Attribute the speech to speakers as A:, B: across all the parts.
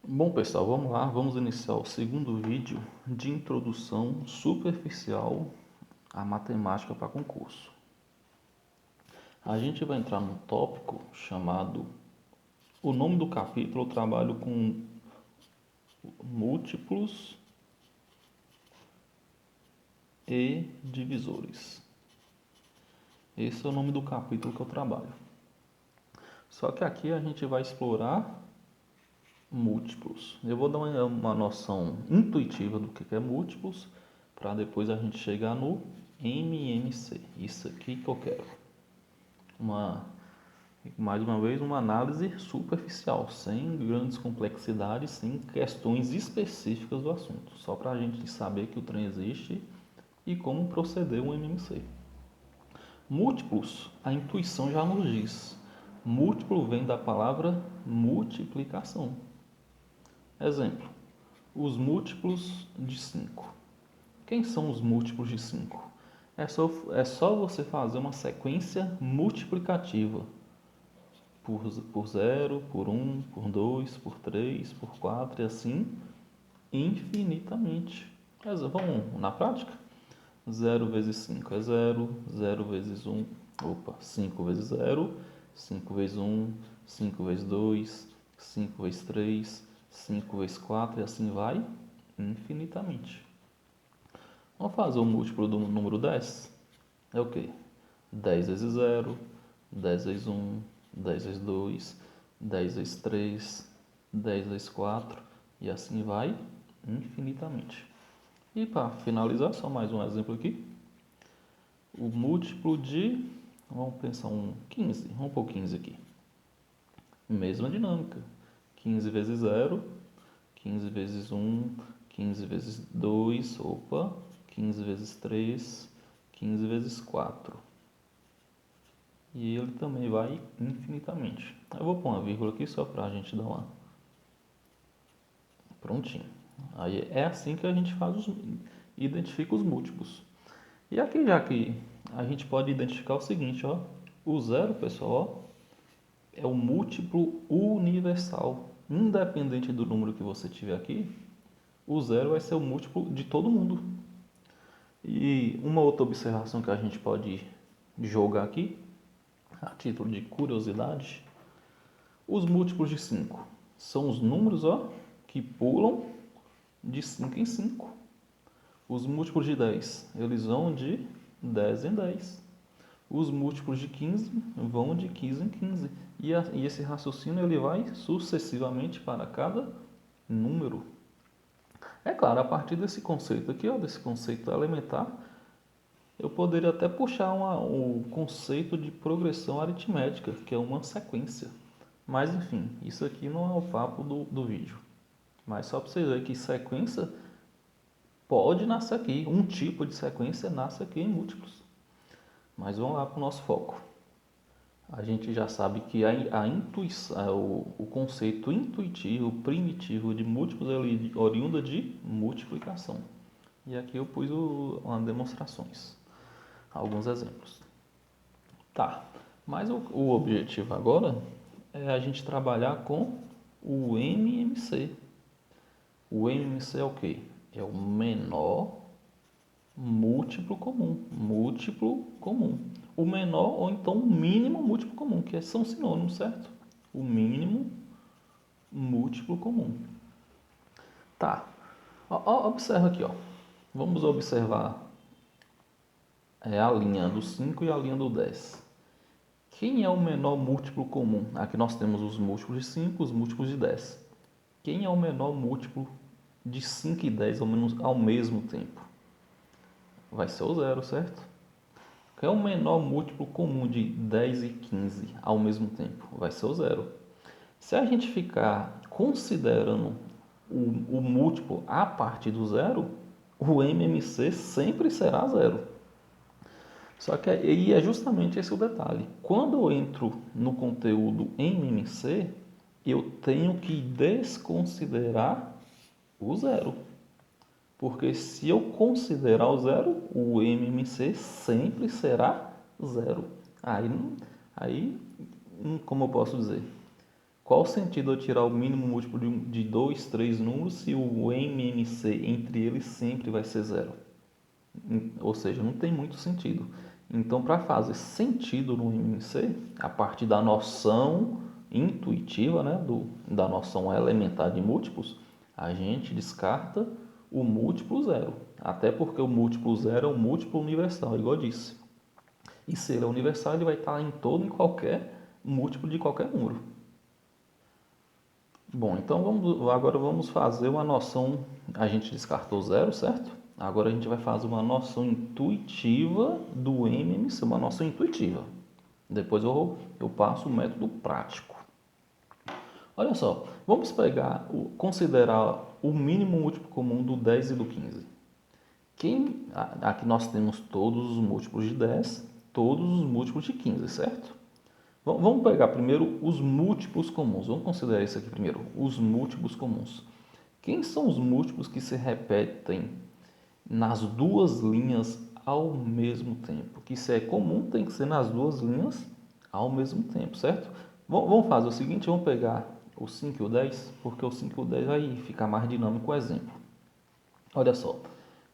A: Bom, pessoal, vamos lá, vamos iniciar o segundo vídeo de introdução superficial à matemática para concurso. A gente vai entrar num tópico chamado, o nome do capítulo, eu trabalho com múltiplos e divisores. Esse é o nome do capítulo que eu trabalho. Só que aqui a gente vai explorar múltiplos. Eu vou dar uma noção intuitiva do que é múltiplos, para depois a gente chegar no MMC. Isso aqui que eu quero. Mais uma vez, uma análise superficial, sem grandes complexidades, sem questões específicas do assunto. Só para a gente saber que o trem existe e como proceder um MMC. Múltiplos, a intuição já nos diz. Múltiplo vem da palavra multiplicação. Exemplo, os múltiplos de 5. Quem são os múltiplos de 5? É só você fazer uma sequência multiplicativa por 0, por 1, por 2, por 3, por 4 e assim infinitamente. Vamos na prática? 0 vezes 5 é 0, 0 vezes 1, 5 vezes 0, 5 vezes 1, 5 vezes 2, 5 vezes 3, 5 vezes 4 e assim vai infinitamente. Vamos fazer o múltiplo do número 10? É o quê? 10 vezes 0, 10 vezes 1, 10 vezes 2, 10 vezes 3, 10 vezes 4 e assim vai infinitamente. E para finalizar, só mais um exemplo aqui. O múltiplo de, vamos pensar 15, vamos pôr 15 aqui. Mesma dinâmica. 15 vezes 0, 15 vezes 1, 15 vezes 2, 15 vezes 3, 15 vezes 4. E ele também vai infinitamente. Eu vou pôr uma vírgula aqui só para a gente dar uma... Prontinho. Aí é assim que a gente identifica os múltiplos. E aqui já que a gente pode identificar o seguinte, ó. O zero, pessoal, ó, é o múltiplo universal. Independente do número que você tiver aqui, o zero vai ser o múltiplo de todo mundo. E uma outra observação que a gente pode jogar aqui, a título de curiosidade, os múltiplos de 5 são os números, ó, que pulam de 5 em 5. Os múltiplos de 10, eles vão de 10 em 10. Os múltiplos de 15 vão de 15 em 15. E esse raciocínio ele vai sucessivamente para cada número. É claro, a partir desse conceito aqui, ó, desse conceito elementar, eu poderia até puxar o conceito de progressão aritmética, que é uma sequência. Mas enfim, isso aqui não é o papo do vídeo. Mas só para vocês verem que sequência pode nascer aqui. Um tipo de sequência nasce aqui em múltiplos. Mas vamos lá para o nosso foco. A gente já sabe que a intuição, o conceito intuitivo, primitivo de múltiplos é oriunda de multiplicação. E aqui eu pus umas demonstrações, alguns exemplos. Tá, mas o objetivo agora é a gente trabalhar com o MMC. O MMC é o quê? É o menor múltiplo comum. Múltiplo comum. O menor ou então o mínimo múltiplo comum, que são sinônimos, certo? O mínimo múltiplo comum. Tá. Observa aqui, ó. Vamos observar a linha do 5 e a linha do 10. Quem é o menor múltiplo comum? Aqui nós temos os múltiplos de 5, os múltiplos de 10. Quem é o menor múltiplo de 5 e 10 ao mesmo tempo? Vai ser o zero, certo? Qual é o menor múltiplo comum de 10 e 15 ao mesmo tempo? Vai ser o zero. Se a gente ficar considerando o múltiplo a partir do zero, o MMC sempre será zero. Só que aí é justamente esse o detalhe. Quando eu entro no conteúdo MMC, eu tenho que desconsiderar o zero. Porque se eu considerar o zero, o MMC sempre será zero. Aí como eu posso dizer? Qual o sentido eu tirar o mínimo múltiplo de 2, 3 números se o MMC entre eles sempre vai ser zero? Ou seja, não tem muito sentido. Então, para fazer sentido no MMC, a partir da noção intuitiva, né, da noção elementar de múltiplos, a gente descarta o múltiplo zero. Até porque o múltiplo zero é um múltiplo universal, igual eu disse. E se ele é universal, ele vai estar em todo e qualquer múltiplo de qualquer número. Bom, então agora vamos fazer uma noção. A gente descartou zero, certo? Agora a gente vai fazer uma noção intuitiva do MMC, uma noção intuitiva. Depois eu passo o método prático. Olha só, vamos considerar o mínimo múltiplo comum do 10 e do 15. Aqui nós temos todos os múltiplos de 10, todos os múltiplos de 15, certo? Vamos pegar primeiro os múltiplos comuns. Vamos considerar isso aqui primeiro, os múltiplos comuns. Quem são os múltiplos que se repetem nas duas linhas ao mesmo tempo? Que se é comum, tem que ser nas duas linhas ao mesmo tempo, certo? Vamos fazer o seguinte, vamos pegar o 5 e o 10, porque o 5 e o 10 vai ficar mais dinâmico o exemplo. Olha só,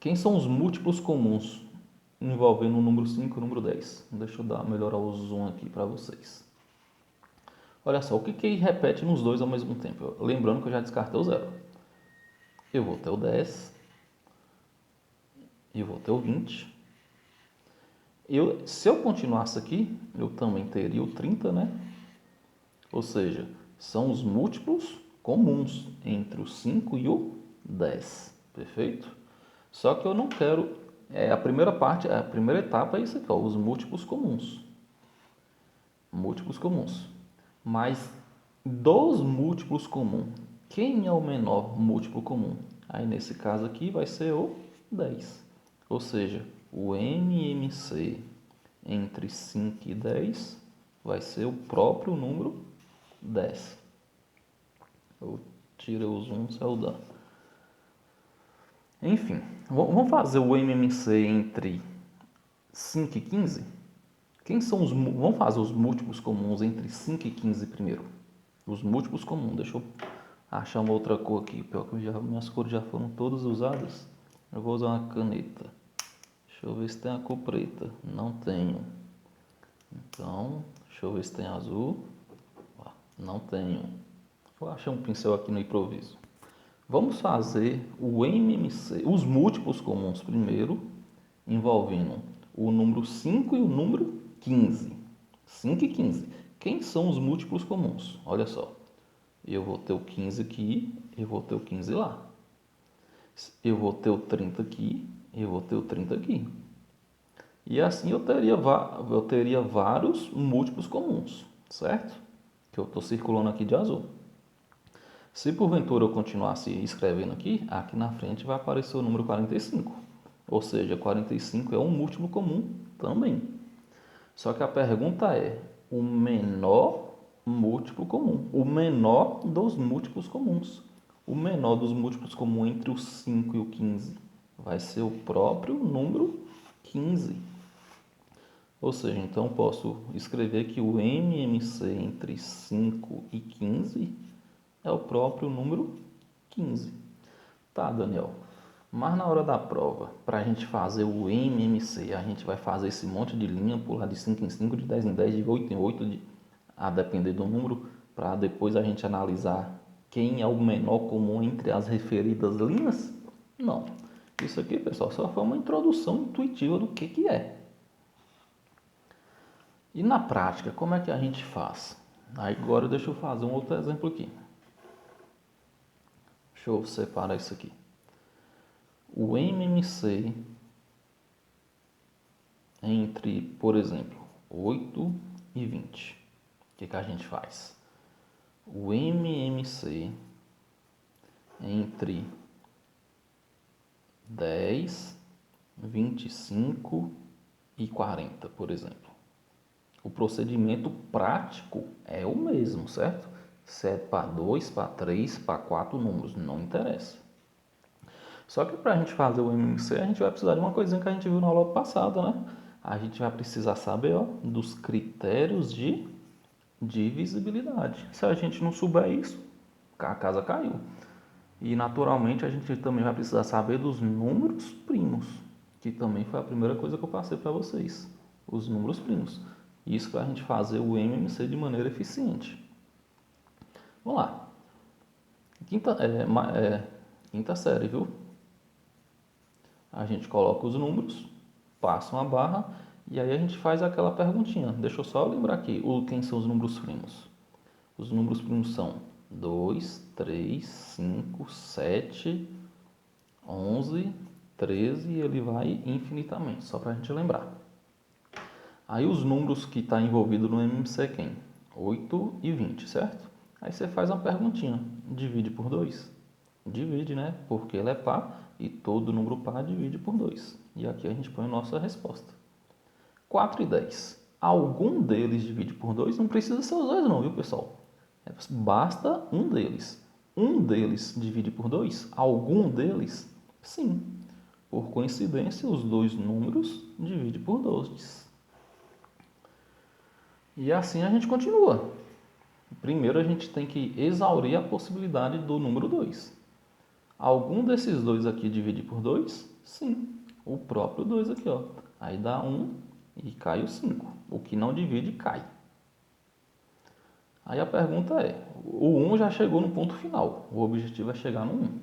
A: quem são os múltiplos comuns envolvendo o número 5 e o número 10? Deixa eu melhorar o zoom aqui para vocês. Olha só, o que repete nos dois ao mesmo tempo? Lembrando que eu já descartei o zero. Eu vou ter o 10, eu vou ter o 20. Se eu continuasse aqui, eu também teria o 30, né? Ou seja, são os múltiplos comuns entre o 5 e o 10. Perfeito? Só que eu não quero... a primeira etapa é isso aqui, ó, os múltiplos comuns. Múltiplos comuns. Mas dos múltiplos comuns, quem é o menor múltiplo comum? Aí nesse caso aqui vai ser o 10. Ou seja, o MMC entre 5 e 10 vai ser o próprio número 10. Eu tirei o zoom, saiu da... Enfim, vamos fazer o MMC entre 5 e 15? Vamos fazer os múltiplos comuns entre 5 e 15 primeiro. Os múltiplos comuns. Deixa eu achar uma outra cor aqui. Pior que minhas cores já foram todas usadas. Eu vou usar uma caneta. Deixa eu ver se tem a cor preta. Não tenho. Então, deixa eu ver se tem azul. Não tenho. Vou achar um pincel aqui no improviso. Vamos fazer o MMC, os múltiplos comuns primeiro, envolvendo o número 5 e o número 15. 5 e 15. Quem são os múltiplos comuns? Olha só. Eu vou ter o 15 aqui, eu vou ter o 15 lá. Eu vou ter o 30 aqui, eu vou ter o 30 aqui. E assim eu teria vários múltiplos comuns, certo? Que eu estou circulando aqui de azul. Se porventura eu continuasse escrevendo aqui na frente vai aparecer o número 45. Ou seja, 45 é um múltiplo comum também. Só que a pergunta é o menor múltiplo comum. O menor dos múltiplos comuns. O menor dos múltiplos comuns entre o 5 e o 15 vai ser o próprio número 15. Ou seja, então posso escrever que o MMC entre 5 e 15 é o próprio número 15. Tá, Daniel. Mas na hora da prova, para a gente fazer o MMC, a gente vai fazer esse monte de linha, pular de 5 em 5, de 10 em 10, de 8 em 8, a depender do número, para depois a gente analisar quem é o menor comum entre as referidas linhas? Não. Isso aqui, pessoal, só foi uma introdução intuitiva do que é. E na prática, como é que a gente faz? Agora deixa eu fazer um outro exemplo aqui. Deixa eu separar isso aqui. O MMC entre, por exemplo, 8 e 20. O que a gente faz? O MMC entre 10, 25 e 40, por exemplo. O procedimento prático é o mesmo, certo? Se é para 2, para 3, para 4 números, não interessa. Só que para a gente fazer o MMC, a gente vai precisar de uma coisinha que a gente viu na aula passada, né? A gente vai precisar saber, ó, dos critérios de divisibilidade. Se a gente não souber isso, a casa caiu. E naturalmente a gente também vai precisar saber dos números primos, que também foi a primeira coisa que eu passei para vocês, os números primos. Isso para a gente fazer o MMC de maneira eficiente. Vamos lá. Quinta série, viu? A gente coloca os números, passa uma barra e aí a gente faz aquela perguntinha. Deixa eu só lembrar aqui quem são os números primos. Os números primos são 2, 3, 5, 7, 11, 13 e ele vai infinitamente, só para a gente lembrar. Aí os números que está envolvido no MMC é quem? 8 e 20, certo? Aí você faz uma perguntinha, divide por 2? Divide, né? Porque ele é par e todo número par divide por 2. E aqui a gente põe a nossa resposta. 4 e 10. Algum deles divide por 2? Não precisa ser os dois não, viu pessoal? Basta um deles. Um deles divide por 2? Algum deles? Sim. Por coincidência, os dois números dividem por 2. E assim a gente continua. Primeiro a gente tem que exaurir a possibilidade do número 2. Algum desses dois aqui divide por 2? Sim. O próprio 2 aqui, ó. Aí dá 1 e cai o 5. O que não divide, cai. Aí a pergunta é, o 1 já chegou no ponto final. O objetivo é chegar no 1.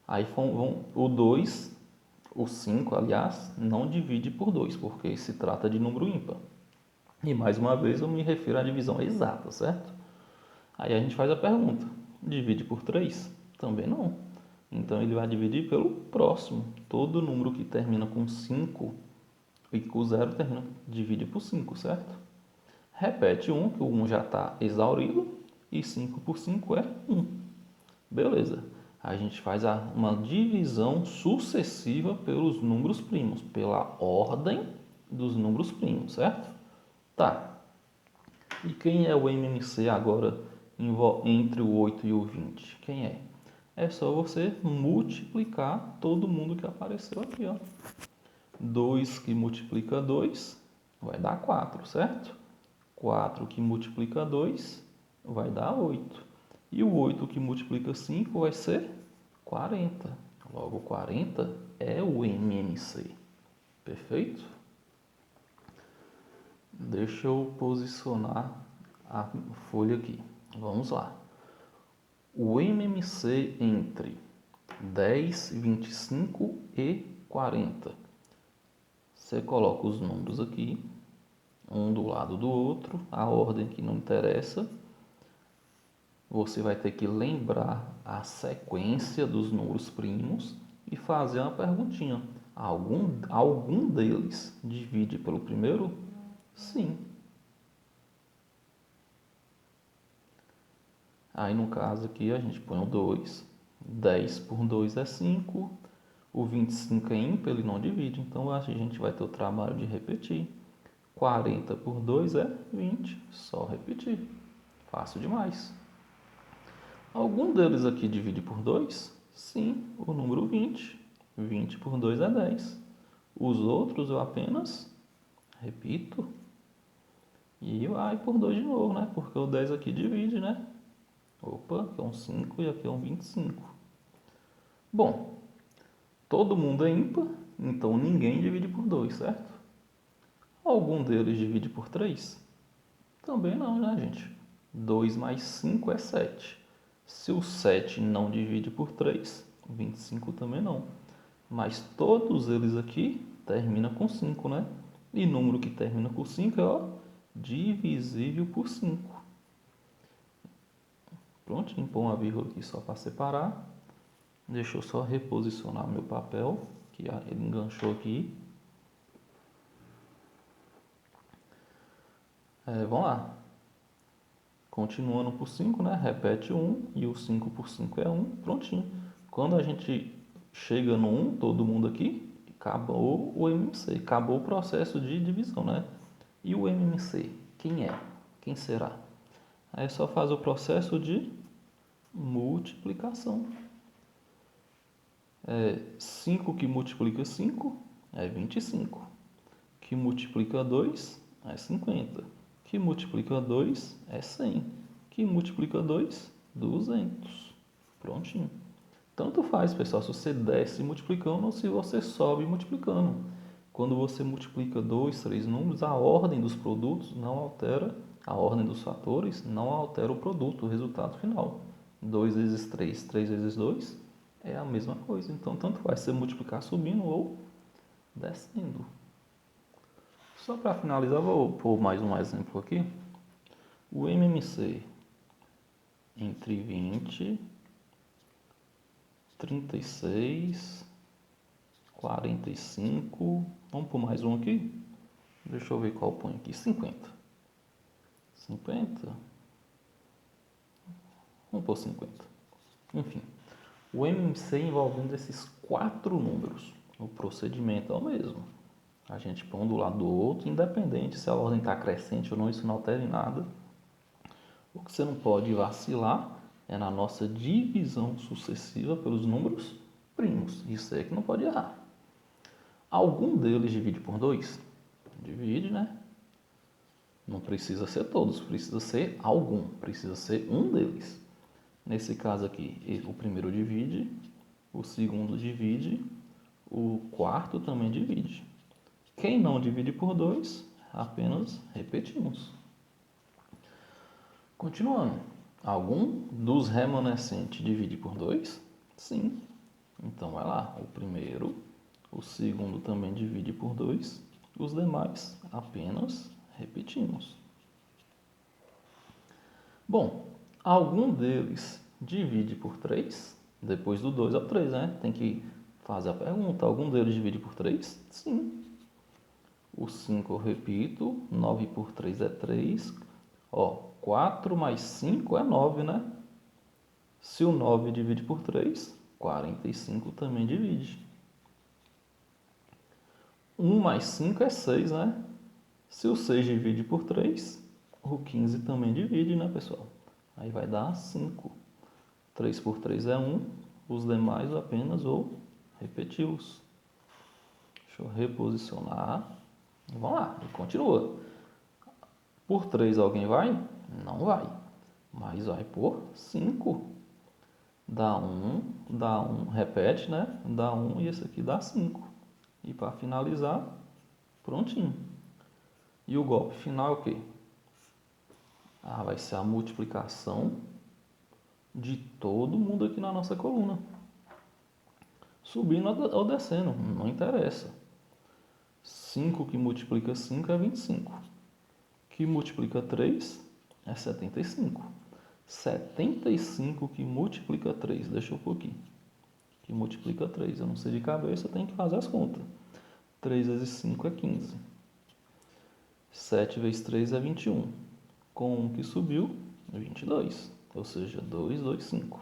A: Aí o 2, o 5, aliás, não divide por 2, porque se trata de número ímpar. E mais uma vez eu me refiro à divisão exata, certo? Aí a gente faz a pergunta, divide por 3? Também não. Então ele vai dividir pelo próximo. Todo número que termina com 5 e com 0 divide por 5, certo? Repete 1, que o 1 já está exaurido, e 5 por 5 é 1. Beleza. A gente faz uma divisão sucessiva pelos números primos, pela ordem dos números primos, certo? Tá. E quem é o MMC agora entre o 8 e o 20? Quem é? É só você multiplicar todo mundo que apareceu aqui, ó. 2 que multiplica 2 vai dar 4, certo? 4 que multiplica 2 vai dar 8. E o 8 que multiplica 5 vai ser 40. Logo, 40 é o MMC. Perfeito? Deixa eu posicionar a folha aqui. Vamos lá. O MMC entre 10, 25 e 40. Você coloca os números aqui, um do lado do outro, a ordem que não interessa. Você vai ter que lembrar a sequência dos números primos e fazer uma perguntinha. Algum deles divide pelo primeiro? Sim. Aí no caso aqui a gente põe o 2. 10 por 2 é 5. O 25 é ímpar, ele não divide. Então a gente vai ter o trabalho de repetir. 40 por 2 é 20. Só repetir. Fácil demais. Algum deles aqui divide por 2? Sim, o número 20. 20 por 2 é 10. Os outros eu apenas repito. E vai por 2 de novo, né? Porque o 10 aqui divide, né? Opa, aqui é um 5 e aqui é um 25. Bom, todo mundo é ímpar, então ninguém divide por 2, certo? Algum deles divide por 3? Também não, né, gente? 2 mais 5 é 7. Se o 7 não divide por 3, 25 também não. Mas todos eles aqui terminam com 5, né? E número que termina com 5 é, ó, divisível por 5. Pronto, põe uma vírgula aqui só para separar. Deixa eu só reposicionar meu papel, que ele enganchou aqui. Vamos lá. Continuando por 5, né? Repete 1 e o 5 por 5 é 1. Prontinho. Quando a gente chega no 1, todo mundo aqui, acabou o MMC. Acabou o processo de divisão, né? E o MMC? Quem é? Quem será? Aí é só fazer o processo de multiplicação. 5 que multiplica 5 é 25. Que multiplica 2 é 50. que multiplica 2 é 100. Que multiplica 2, 200. Prontinho. Tanto faz, pessoal, se você desce multiplicando ou se você sobe multiplicando. Quando você multiplica 2, 3 números, a ordem dos produtos não altera, a ordem dos fatores não altera o produto, o resultado final. 2 vezes 3, 3 vezes 2 é a mesma coisa. Então, tanto faz você multiplicar subindo ou descendo. Só para finalizar, vou pôr mais um exemplo aqui. O MMC entre 20, 36, 45, vamos por mais um aqui? Deixa eu ver qual põe aqui, 50. 50? Vamos por 50. Enfim, o MMC envolvendo esses 4 números. O procedimento é o mesmo. A gente põe um do lado do outro, independente se a ordem está crescente ou não, isso não altera em nada. O que você não pode vacilar é na nossa divisão sucessiva pelos números primos. Isso é que não pode errar. Algum deles divide por 2? Divide, né? Não precisa ser todos, precisa ser algum, precisa ser um deles. Nesse caso aqui, o primeiro divide, o segundo divide, o quarto também divide. Quem não divide por 2, apenas repetimos. Continuando. Algum dos remanescentes divide por 2? Sim. Então vai lá. O primeiro, o segundo também divide por 2. Os demais apenas repetimos. Bom, algum deles divide por 3? Depois do 2 ao 3, né? Tem que fazer a pergunta. Algum deles divide por 3? Sim. O 5 eu repito. 9 por 3 é 3. Ó, 4 mais 5 é 9, né? Se o 9 divide por 3, 45 também divide. 1 mais 5 é 6, né? Se o 6 divide por 3, o 15 também divide, né, pessoal? Aí vai dar 5. 3 por 3 é 1. Os demais apenas vou repeti-los. Deixa eu reposicionar. Vamos lá, e continua. Por 3 alguém vai? Não vai. Mas vai por 5. Dá 1, repete, né? Dá 1 e esse aqui dá 5. E para finalizar, prontinho. E o golpe final é o quê? Vai ser a multiplicação de todo mundo aqui na nossa coluna. Subindo ou descendo, não interessa. 5 que multiplica 5 é 25. Que multiplica 3 é 75. 75 que multiplica 3, deixa eu pôr aqui. Que multiplica 3, eu não sei de cabeça, tem que fazer as contas. 3 vezes 5 é 15. 7 vezes 3 é 21. Com 1 que subiu, 22. Ou seja, 2, 2, 5.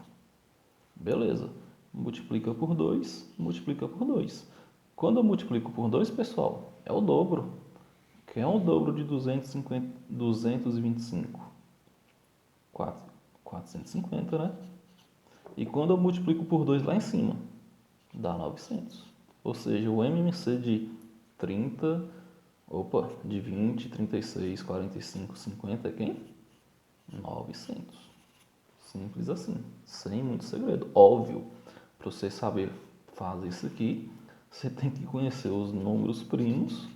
A: Beleza. Multiplica por 2, multiplica por 2. Quando eu multiplico por 2, pessoal, é o dobro. Quem é o dobro de 225? 450, né? E quando eu multiplico por 2 lá em cima, dá 900. Ou seja, o MMC de 30, de 20, 36, 45, 50 é quem? 900. Simples assim, sem muito segredo. Óbvio, para você saber fazer isso aqui, você tem que conhecer os números primos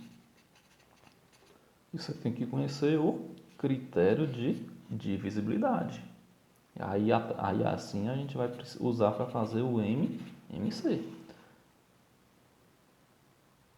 A: e você tem que conhecer o critério de divisibilidade. Aí assim a gente vai usar para fazer o MMC.